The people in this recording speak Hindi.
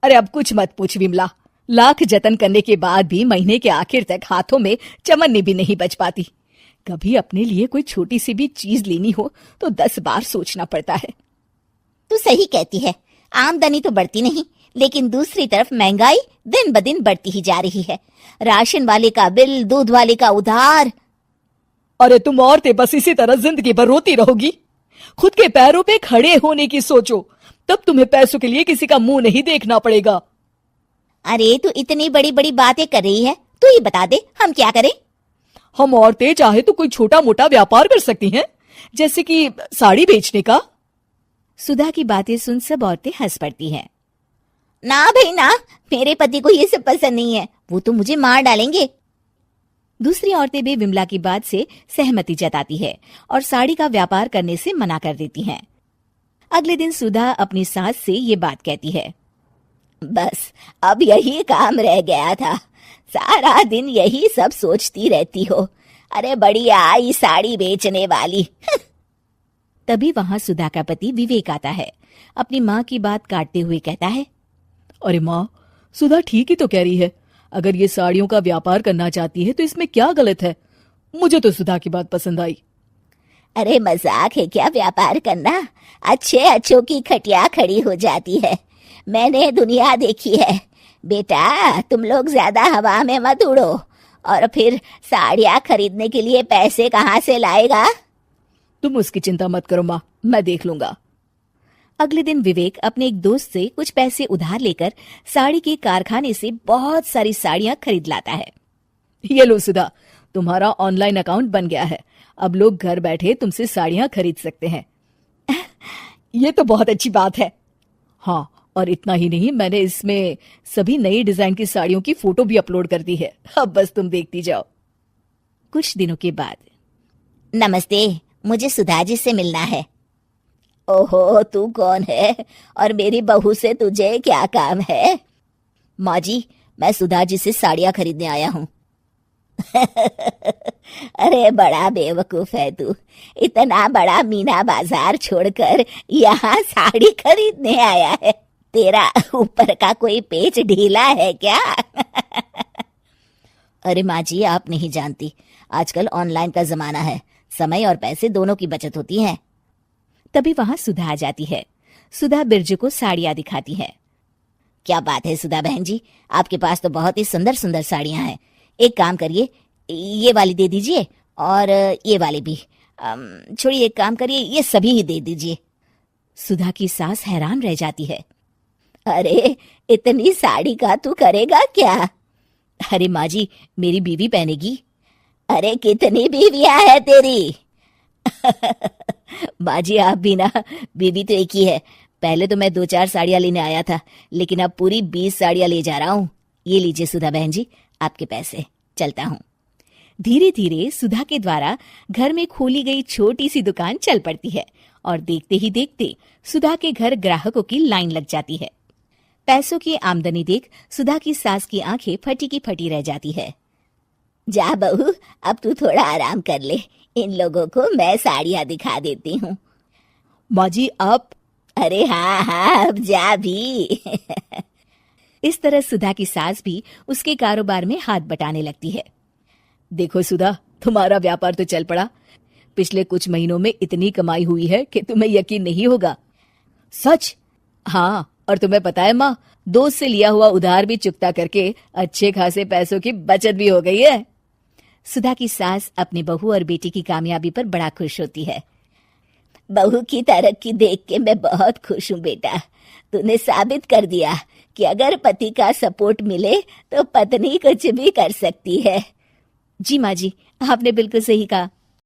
अरे अब कुछ मत पूछ विमला, लाख जतन करने के बाद भी महीने के आखिर तक हाथों में चमन्नी भी नहीं बच पाती। कभी अपने लिए कोई छोटी सी भी चीज लेनी हो तो 10 बार सोचना पड़ता है। तू सही कहती है, आमदनी तो बढ़ती नहीं, लेकिन दूसरी तरफ महंगाई दिन ब दिन बढ़ती ही जा रही है। राशन वाले का बिल, दूध वाले का उधार। अरे तुम औरतें बस इसी तरह जिंदगी भर रोती रहोगी। खुद के पैरों पे खड़े होने की सोचो, तब तुम्हें पैसों के लिए किसी का मुंह नहीं देखना पड़ेगा। अरे तू इतनी बड़ी बड़ी बातें कर रही है, तू ही बता दे हम क्या करें। हम औरतें चाहे तो कोई छोटा मोटा व्यापार कर सकती हैं, जैसे कि साड़ी बेचने का। सुधा की बातें सुन सब औरतें हंस पड़ती हैं। ना भाई ना, मेरे पति को ये सब पसंद नहीं है, वो तो मुझे मार डालेंगे। दूसरी औरतें भी विमला की बात से सहमति जताती है और साड़ी का व्यापार करने से मना कर देती हैं। अगले दिन सुधा अपनी सास से ये बात कहती है। बस अब यही काम रह गया था, सारा दिन यही सब सोचती रहती हो। अरे बढ़िया आई साड़ी बेचने वाली। तभी वहां सुधा का पति विवेक आता है। अपनी माँ की बात काटते हुए कहता है, अरे माँ, सुधा ठीक ही तो कह रही है। अगर ये साड़ियों का व्यापार करना चाहती है तो इसमें क्या गलत है। मुझे तो सुधा की बात पसंद आई। अरे मजाक है क्या व्यापार करना? अच्छे अच्छों की खटिया खड़ी हो जाती है। मैंने दुनिया देखी है। बेटा तुम लोग ज्यादा हवा में मत उड़ो, और फिर साड़ियाँ खरीदने के लिए पैसे कहाँ से लाएगा? तुम उसकी चिंता मत करो माँ, मैं देख लूंगा। अगले दिन विवेक अपने एक दोस्त से कुछ पैसे उधार लेकर साड़ी के कारखाने से बहुत सारी साड़ियाँ खरीद लाता है। ये लो सुधा, तुम्हारा ऑनलाइन अकाउंट बन गया है। अब लोग घर बैठे तुमसे साड़ियाँ खरीद सकते हैं। ये तो बहुत अच्छी बात है। हाँ, और इतना ही नहीं, मैंने इसमें सभी नई डिजाइन की साड़ियों की फोटो भी अपलोड कर दी है। अब बस तुम देखती जाओ। कुछ दिनों के बाद, नमस्ते, मुझे सुधा जी से मिलना है। ओहो, तू कौन है और मेरी बहू से तुझे क्या काम है? माँ जी, मैं सुधा जी से साड़ियाँ खरीदने आया हूँ। अरे बड़ा बेवकूफ है तू, इतना बड़ा मीना बाजार छोड़कर यहाँ साड़ी खरीदने आया है। तेरा ऊपर का कोई पेच ढीला है क्या? अरे माँ जी, आप नहीं जानती, आजकल ऑनलाइन का जमाना है, समय और पैसे दोनों की बचत होती है। तभी वहां सुधा आ जाती है। सुधा बिरजू को साड़ियाँ दिखाती है। क्या बात है सुधा बहन जी, आपके पास तो बहुत ही सुंदर सुंदर साड़ियाँ हैं। एक काम करिए, ये वाली दे दीजिए और ये वाली भी। छोड़िए, एक काम करिए, ये सभी ही दे दीजिए। सुधा की सास हैरान रह जाती है। अरे इतनी साड़ी का तू करेगा क्या? अरे माँ जी, मेरी बीवी पहनेगी। अरे कितनी बीवियां है तेरी? माँ जी आप भी ना, बीवी तो एक ही है। पहले तो मैं 2-4 साड़ियाँ लेने आया था, लेकिन अब पूरी 20 साड़ियाँ ले जा रहा हूँ। ये लीजिए सुधा बहन जी, आपके पैसे, चलता हूँ। धीरे धीरे सुधा के द्वारा घर में खोली गई छोटी सी दुकान चल पड़ती है और देखते ही देखते सुधा के घर ग्राहकों की लाइन लग जाती है। पैसों की आमदनी देख सुधा की सास की आंखें फटी की फटी रह जाती है। जा बहू, अब तू थोड़ा आराम कर ले, इन लोगों को मैं साड़ियाँ दिखा देती हूँ। माँ जी आप? अरे हाँ हाँ, अब जा भी। इस तरह सुधा की सास भी उसके कारोबार में हाथ बटाने लगती है। देखो सुधा, तुम्हारा व्यापार तो चल पड़ा। पिछले कुछ महीनों में इतनी कमाई हुई है कि तुम्हें यकीन नहीं होगा। सच? हाँ, और तुम्हें पता है माँ, दोस्त से लिया हुआ उधार भी चुकता करके अच्छे खासे पैसों की बचत भी हो गई है। सुधा की सास अपनी बहू और बेटी की कामयाबी पर बड़ा खुश होती है। बहू की तरक्की देख के मैं बहुत खुश हूँ बेटा। तूने साबित कर दिया कि अगर पति का सपोर्ट मिले तो पत्नी कुछ भी कर सकती है। जी माँ जी, आपने बिल्कुल सही कहा।